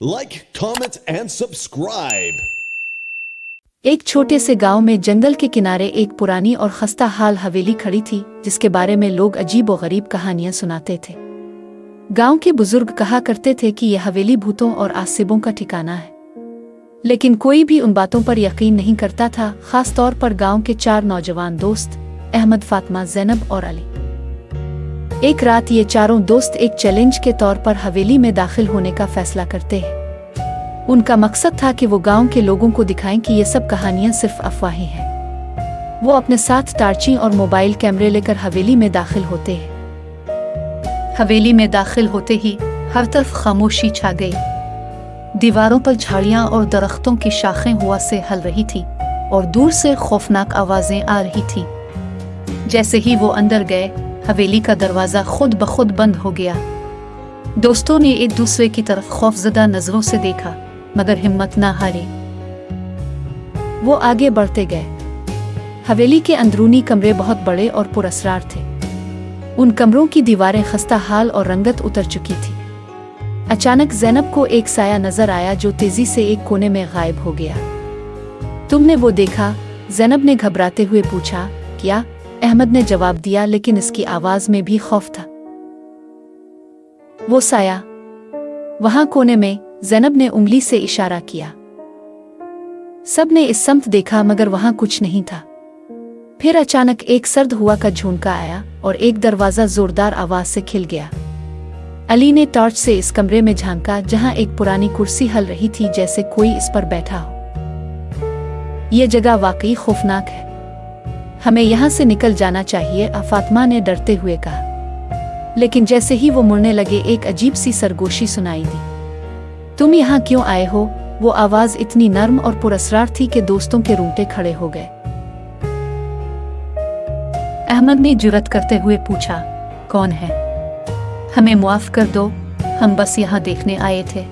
Like, comment and subscribe. एक छोटे से गांव में जंगल के किनारे एक पुरानी और खस्ता हाल हवेली खड़ी थी, जिसके बारे में लोग अजीब और गरीब कहानियां सुनाते थे। गांव के बुजुर्ग कहा करते थे कि यह हवेली भूतों और आसिबों का ठिकाना है, लेकिन कोई भी उन बातों पर यकीन नहीं करता था, खास तौर पर गांव के 4 नौजवान दोस्त अहमद, फातिमा, ज़ैनब और अली। एक रात ये चारों दोस्त एक चैलेंज के तौर पर हवेली में दाखिल होने का फैसला करते हैं। उनका मकसद था कि वो गांव के लोगों को दिखाएं कि ये सब कहानियां सिर्फ अफवाहें हैं। वो अपने साथ टार्ची और मोबाइल कैमरे लेकर हवेली में दाखिल होते हैं। हवेली में दाखिल होते ही हर तरफ खामोशी छा गई। दीवारों पर झाड़ियां और दरख्तों की शाखें हवा से हल रही थी और दूर से खौफनाक आवाजें आ रही थी। जैसे ही वो अंदर गए, हवेली का दरवाजा खुद ब खुद बंद हो गया। दोस्तों ने एक दूसरे की तरफ खौफजदा नजरों से देखा, मगर हिम्मत ना हारी। वो आगे बढ़ते गए। हवेली के अंदरूनी कमरे बहुत बड़े और पुरअसरार थे। उन कमरों की दीवारें खस्ता हाल और रंगत उतर चुकी थी। अचानक ज़ैनब को एक साया नजर आया जो तेजी से एक कोने में गायब हो गया। तुमने वो देखा? ज़ैनब ने घबराते हुए पूछा। क्या? अहमद ने जवाब दिया, लेकिन इसकी आवाज में भी खौफ था। वो साया वहां कोने में, ज़ैनब ने उंगली से इशारा किया। सब ने इस समत देखा, मगर वहां कुछ नहीं था। फिर अचानक एक सर्द हवा का झोंका आया और एक दरवाजा जोरदार आवाज से खिल गया। अली ने टॉर्च से इस कमरे में झांका, जहां एक पुरानी कुर्सी हल रही थी, जैसे कोई इस पर बैठा हो। यह जगह वाकई खौफनाक है, हमें यहाँ से निकल जाना चाहिए, फातिमा ने डरते हुए कहा। लेकिन जैसे ही वो मुड़ने लगे, एक अजीब सी सरगोशी सुनाई दी। तुम यहाँ क्यों आए हो? वो आवाज इतनी नर्म और पुरअसरार थी कि दोस्तों के रूंगटे खड़े हो गए। अहमद ने जुर्रत करते हुए पूछा, कौन है? हमें माफ कर दो, हम बस यहाँ देखने आए थे।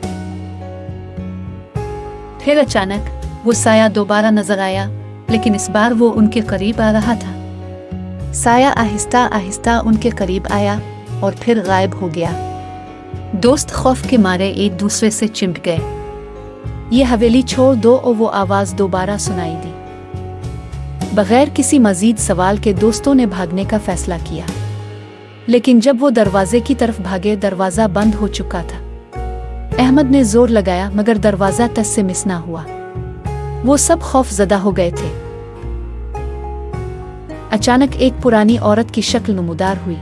फिर अचानक वो साया दोबारा नजर आया, लेकिन इस बार वो उनके करीब आ रहा था। साया आहिस्ता आहिस्ता उनके करीब आया और फिर गायब हो गया। दोस्त खौफ के मारे एक दूसरे से चिंप गए। ये हवेली छोड़ दो, और वो आवाज दोबारा सुनाई दी। बगैर किसी मजीद सवाल के दोस्तों ने भागने का फैसला किया, लेकिन जब वो दरवाजे की तरफ भागे, दरवाजा बंद हो चुका था। अहमद ने जोर लगाया, मगर दरवाजा टस से मिस ना हुआ। वो सब खौफजदा हो गए थे। अचानक एक पुरानी औरत की शक्ल नमूदार हुई।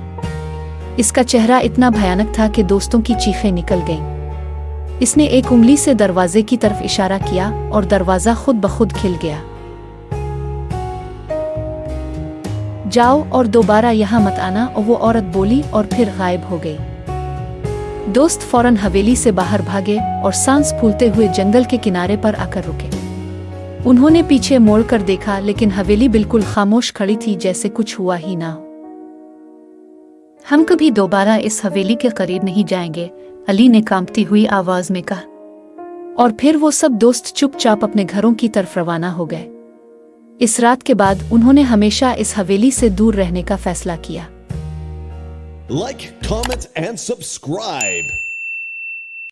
इसका चेहरा इतना भयानक था कि दोस्तों की चीखें निकल गईं। इसने एक उंगली से दरवाजे की तरफ इशारा किया और दरवाजा खुद ब खुद खिल गया। जाओ और दोबारा यहाँ मत आना, और वो औरत बोली और फिर गायब हो गई। दोस्त फौरन हवेली से बाहर भागे और सांस फूलते हुए जंगल के किनारे पर आकर रुके। उन्होंने पीछे मोड़कर देखा, लेकिन हवेली बिल्कुल खामोश खड़ी थी, जैसे कुछ हुआ ही ना हो। हम कभी दोबारा इस हवेली के करीब नहीं जाएंगे, अली ने कांपती हुई आवाज में कहा। और फिर वो सब दोस्त चुपचाप अपने घरों की तरफ रवाना हो गए। इस रात के बाद उन्होंने हमेशा इस हवेली से दूर रहने का फैसला किया। Like, comment and subscribe.